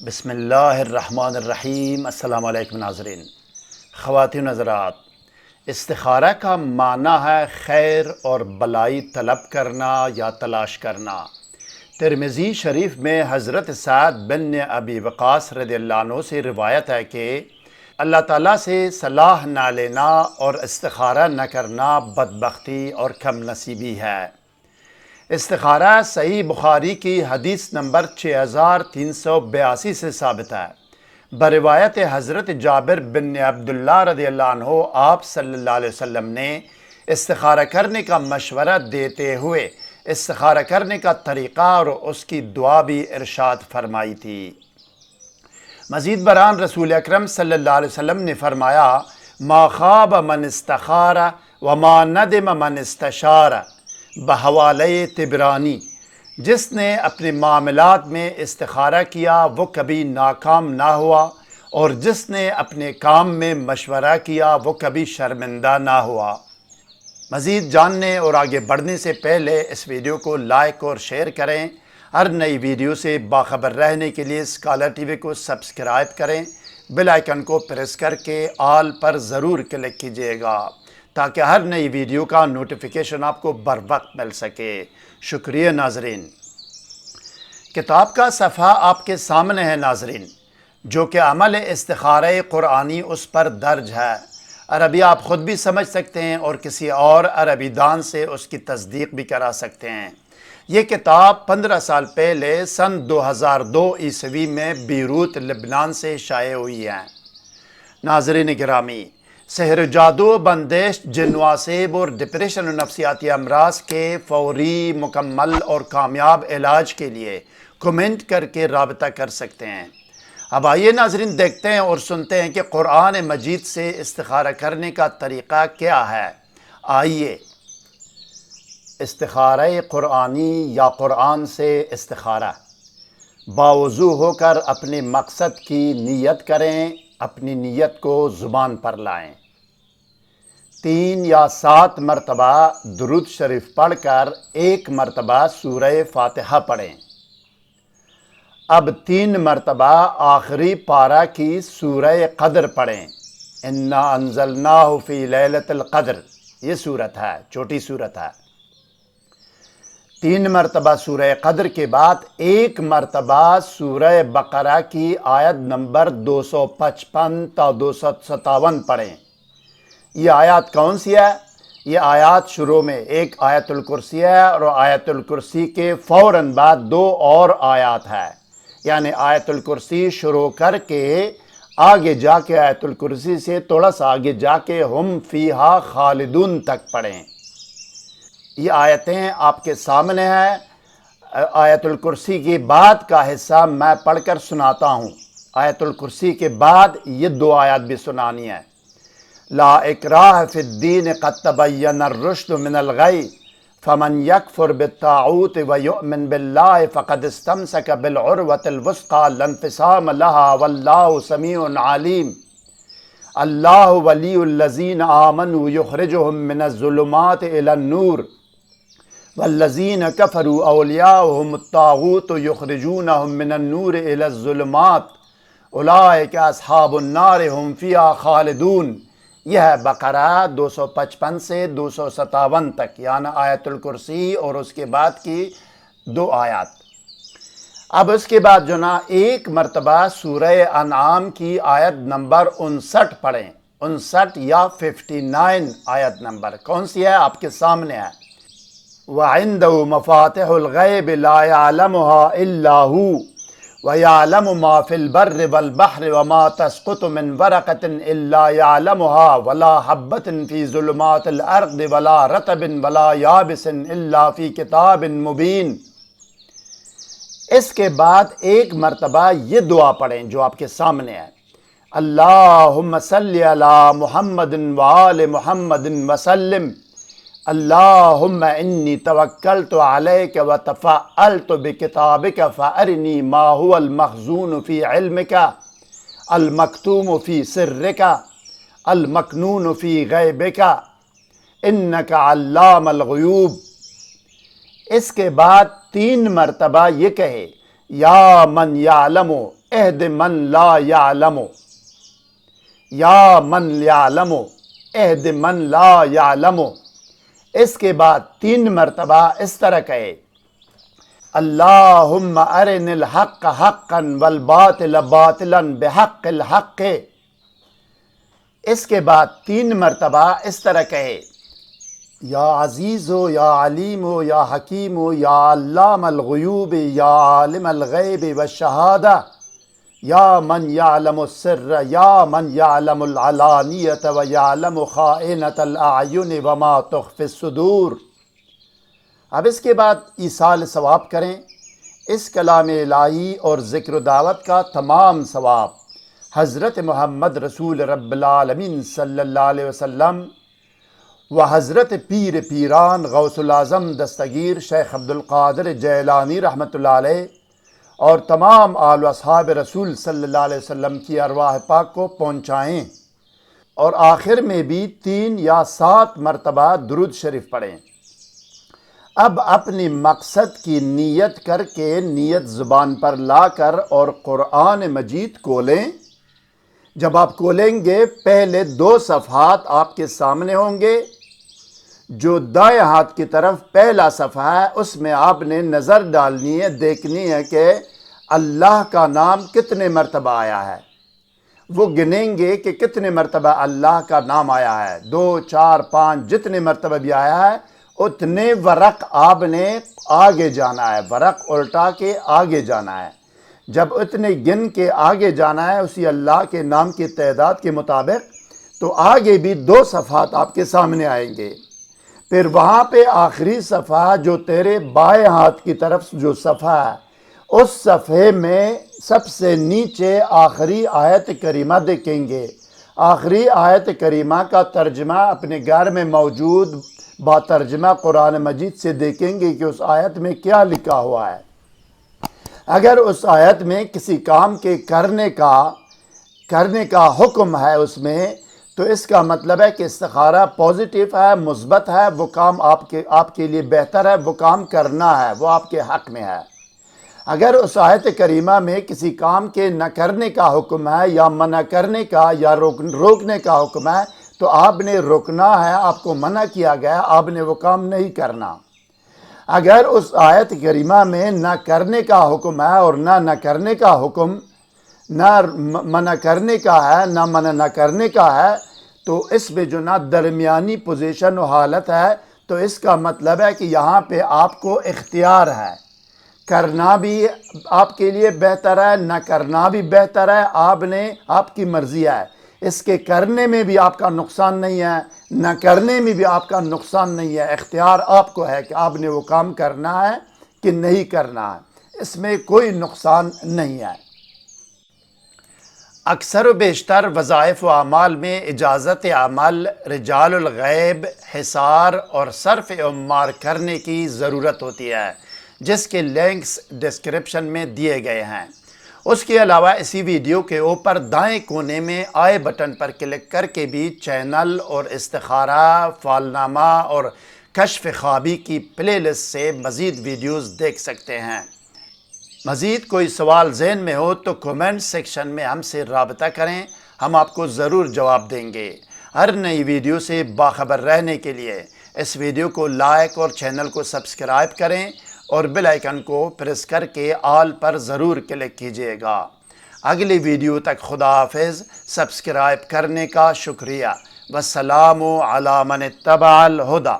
بسم اللہ الرحمن الرحیم۔ السلام علیکم ناظرین، خواتین حضرات، استخارہ کا معنی ہے خیر اور بلائی طلب کرنا یا تلاش کرنا۔ ترمذی شریف میں حضرت سعد بن ابی وقاص رضی اللہ عنہ سے روایت ہے کہ اللہ تعالیٰ سے صلاح نہ لینا اور استخارہ نہ کرنا بدبختی اور کم نصیبی ہے۔ استخارہ صحیح بخاری کی حدیث نمبر 6382 سے ثابت ہے۔ بروایت حضرت جابر بن عبداللہ رضی اللہ عنہ آپ صلی اللہ علیہ وسلم نے استخارہ کرنے کا مشورہ دیتے ہوئے استخارہ کرنے کا طریقہ اور اس کی دعا بھی ارشاد فرمائی تھی۔ مزید برآں رسول اکرم صلی اللہ علیہ وسلم نے فرمایا، ما خاب من استخارہ وما ندم من استشارہ بحوالے طبرانی، جس نے اپنے معاملات میں استخارہ کیا وہ کبھی ناکام نہ ہوا، اور جس نے اپنے کام میں مشورہ کیا وہ کبھی شرمندہ نہ ہوا۔ مزید جاننے اور آگے بڑھنے سے پہلے اس ویڈیو کو لائک اور شیئر کریں۔ ہر نئی ویڈیو سے باخبر رہنے کے لیے اسکالر ٹی وی کو سبسکرائب کریں، بیل آئیکن کو پریس کر کے آل پر ضرور کلک کیجیے گا تاکہ ہر نئی ویڈیو کا نوٹیفیکیشن آپ کو بر وقت مل سکے۔ شکریہ ناظرین۔ کتاب کا صفحہ آپ کے سامنے ہے ناظرین، جو کہ عمل استخارہ قرآنی اس پر درج ہے۔ عربی آپ خود بھی سمجھ سکتے ہیں اور کسی اور عربی دان سے اس کی تصدیق بھی کرا سکتے ہیں۔ یہ کتاب 15 سال پہلے سن 2002 عیسوی میں بیروت لبنان سے شائع ہوئی ہے۔ ناظرین گرامی، سحر و جادو، بندش، جن و عصیب اور ڈپریشن و نفسیاتی امراض کے فوری، مکمل اور کامیاب علاج کے لیے کمنٹ کر کے رابطہ کر سکتے ہیں۔ اب آئیے ناظرین دیکھتے ہیں اور سنتے ہیں کہ قرآن مجید سے استخارہ کرنے کا طریقہ کیا ہے۔ آئیے، استخارہ قرآنی یا قرآن سے استخارہ۔ باوضو ہو کر اپنے مقصد کی نیت کریں، اپنی نیت کو زبان پر لائیں۔ 3 یا 7 مرتبہ درود شریف پڑھ کر 1 مرتبہ سورہ فاتحہ پڑھیں۔ اب 3 مرتبہ آخری پارہ کی سورہ قدر پڑھیں۔ انا انزلناہ فی لیلۃ القدر، یہ سورت ہے، چھوٹی سورت ہے۔ 3 مرتبہ سورہ قدر کے بعد 1 مرتبہ سورہ بقرہ کی آیت نمبر 255 تا 257 پڑھیں۔ یہ آیات کون سی ہے؟ یہ آیات شروع میں ایک آیت الکرسی ہے اور آیت الکرسی کے فوراً بعد 2 اور آیات ہے، یعنی آیت الکرسی شروع کر کے آگے جا کے آیت الکرسی سے تھوڑا سا آگے جا کے ہم فیہا خالدون تک پڑھیں۔ یہ آیتیں آپ کے سامنے ہیں۔ آیت الکرسی کے بعد کا حصہ میں پڑھ کر سناتا ہوں۔ آیت الکرسی کے بعد یہ 2 آیات بھی سنانی ہے۔ لا اکراہ فی الدین قد تبین الرشد من الغی فمن یکفر بالطاغوت ویؤمن باللہ فقد استمسک بالعروۃ الوثقی لا انفصام لها واللہ سمیع علیم۔ اللہ ولی الذین آمنوا یخرجهم من الظلمات الی النور والذین کفروا اولیاؤہم الطاغوت یخرجونہم من النور الی الظلمات اولئک اصحاب النار ہم فیہا خالدون۔ یہ ہے بقرہ 255 سے 257 تک، یعنی آیت الکرسی اور اس کے بعد کی 2 آیات۔ اب اس کے بعد جو نا 1 مرتبہ سورہ انعام کی آیت نمبر 59 پڑھیں۔ 59 یا 59 آیت نمبر کون سی ہے؟ آپ کے سامنے ہے۔ وَعِنْدَهُ مَفَاتِحُ الْغَيْبِ لَا يَعْلَمُهَا إِلَّا هُوَ وَيَعْلَمُ مَا فِي الْبَرِّ وَالْبَحْرِ وَمَا تَسْقُطُ مِنْ وَرَقَةٍ إِلَّا يَعْلَمُهَا وَلَا حَبَّةٍ فِي ظُلُمَاتِ الْأَرْضِ وَلَا رَطْبٍ وَلَا يَابِسٍ إِلَّا فِي كِتَابٍ مُبِينٍ۔ اس کے بعد 1 مرتبہ یہ دعا پڑھیں جو آپ کے سامنے ہے۔ اللہم صلی علی محمد وآل محمد وسلم۔ اللہم انی توکلت علیک وتفعلت بکتابک فارنی ما هو المخزون فی علمک المکتوم فی سرک المکنون فی غیبک انک علام الغیوب۔ اس کے بعد 3 مرتبہ یہ کہے، یا من یعلم اہد من لا یعلم، یا من یعلم اہد من لا یعلم۔ اس کے بعد 3 مرتبہ اس طرح کہے، اللہم ارن الحق حقا والباطل باطلا بحق الحق۔ اس کے بعد 3 مرتبہ اس طرح کہے، یا عزیز ہو، یا علیم ہو، یا حکیم ہو، یا علام الغیوب، یا عالم الغیب والشہادہ، یا من یعلم السر، یا من یعلم العلانیۃ و یعلم خائنۃ الاعین وما تخفی الصدور۔ اب اس کے بعد ایصال ثواب کریں۔ اس کلام الہی اور ذکر و دعوت کا تمام ثواب حضرت محمد رسول رب العالمین صلی اللہ علیہ وسلم و حضرت پیر پیران غوث الاعظم دستگیر شیخ عبدالقادر جیلانی رحمۃ اللہ علیہ اور تمام آل و اصحاب رسول صلی اللہ علیہ وسلم کی ارواح پاک کو پہنچائیں، اور آخر میں بھی 3 یا 7 مرتبہ درود شریف پڑھیں۔ اب اپنی مقصد کی نیت کر کے نیت زبان پر لا کر اور قرآن مجید کھولیں۔ جب آپ کھولیں گے پہلے 2 صفحات آپ کے سامنے ہوں گے۔ جو دائیں ہاتھ کی طرف پہلا صفحہ ہے اس میں آپ نے نظر ڈالنی ہے، دیکھنی ہے کہ اللہ کا نام کتنے مرتبہ آیا ہے۔ وہ گنیں گے کہ کتنے مرتبہ اللہ کا نام آیا ہے، 2 4 5 جتنے مرتبہ بھی آیا ہے اتنے ورق آپ نے آگے جانا ہے، ورق الٹا کے آگے جانا ہے۔ جب اتنے گن کے آگے جانا ہے اسی اللہ کے نام کی تعداد کے مطابق، تو آگے بھی 2 صفحات آپ کے سامنے آئیں گے۔ پھر وہاں پہ آخری صفحہ جو تیرے بائیں ہاتھ کی طرف جو صفحہ ہے اس صفحے میں سب سے نیچے آخری آیت کریمہ دیکھیں گے۔ آخری آیت کریمہ کا ترجمہ اپنے گھر میں موجود با ترجمہ قرآن مجید سے دیکھیں گے کہ اس آیت میں کیا لکھا ہوا ہے۔ اگر اس آیت میں کسی کام کے کرنے کا حکم ہے اس میں، تو اس کا مطلب ہے کہ استخارہ پازیٹیو ہے، مثبت ہے، وہ کام آپ کے لیے بہتر ہے، وہ کام کرنا ہے، وہ آپ کے حق میں ہے۔ اگر اس آیت کریمہ میں کسی کام کے نہ کرنے کا حکم ہے یا منع کرنے کا یا روکنے کا حکم ہے، تو آپ نے روکنا ہے، آپ کو منع کیا گیا، آپ نے وہ کام نہیں کرنا۔ اگر اس آیت کریمہ میں نہ کرنے کا حکم ہے اور نہ کرنے کا حکم، نہ منع کرنے کا ہے نہ منع نہ کرنے کا ہے، تو اس میں جو نہ درمیانی پوزیشن و حالت ہے، تو اس کا مطلب ہے کہ یہاں پہ آپ کو اختیار ہے، کرنا بھی آپ کے لیے بہتر ہے، نہ کرنا بھی بہتر ہے، آپ کی مرضی ہے۔ اس کے کرنے میں بھی آپ کا نقصان نہیں ہے، نہ کرنے میں بھی آپ کا نقصان نہیں ہے، اختیار آپ کو ہے کہ آپ نے وہ کام کرنا ہے کہ نہیں کرنا ہے، اس میں کوئی نقصان نہیں ہے۔ اکثر و بیشتر وظائف و اعمال میں اجازت عمل، رجال الغیب، حصار اور صرف عمار کرنے کی ضرورت ہوتی ہے، جس کے لنکس ڈسکرپشن میں دیے گئے ہیں۔ اس کے علاوہ اسی ویڈیو کے اوپر دائیں کونے میں آئے بٹن پر کلک کر کے بھی چینل اور استخارہ، فالنامہ اور کشف خوابی کی پلے لسٹ سے مزید ویڈیوز دیکھ سکتے ہیں۔ مزید کوئی سوال ذہن میں ہو تو کومنٹ سیکشن میں ہم سے رابطہ کریں، ہم آپ کو ضرور جواب دیں گے۔ ہر نئی ویڈیو سے باخبر رہنے کے لیے اس ویڈیو کو لائک اور چینل کو سبسکرائب کریں اور بیل آئیکن کو پریس کر کے آل پر ضرور کلک کیجیے گا۔ اگلی ویڈیو تک خدا حافظ، سبسکرائب کرنے کا شکریہ۔ والسلام علی من اتبع الہدی۔